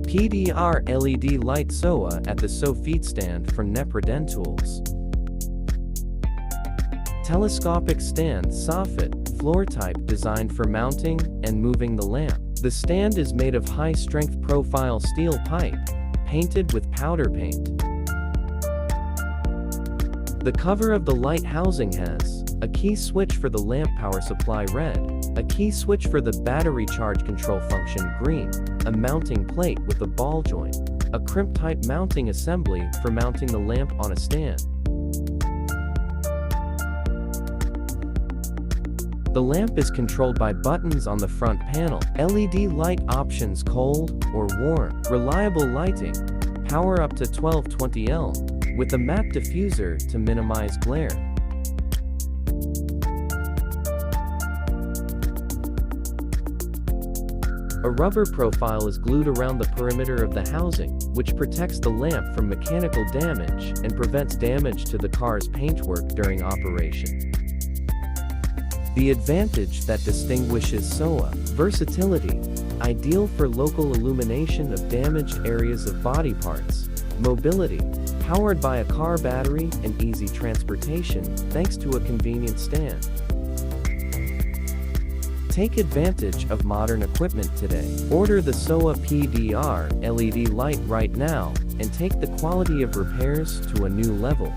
PDR LED light SOWA at the SOWA feet stand for DNEPRODENTTOOLS. Telescopic stand soffit, floor type designed for mounting and moving the lamp. The stand is made of high-strength profile steel pipe, painted with powder paint. The cover of the light housing has a key switch for the lamp power supply red, a key switch for the battery charge control function green, a mounting plate with a ball joint, a crimp-type mounting assembly for mounting the lamp on a stand. The lamp is controlled by buttons on the front panel, LED light options cold or warm, reliable lighting, power up to 1220L, with a matte diffuser to minimize glare. A rubber profile is glued around the perimeter of the housing, which protects the lamp from mechanical damage and prevents damage to the car's paintwork during operation. The advantage that distinguishes SOWA: versatility, ideal for local illumination of damaged areas of body parts; mobility, powered by a car battery and easy transportation thanks to a convenient stand. Take advantage of modern equipment today. Order the SOWA PDR LED light right now and take the quality of repairs to a new level.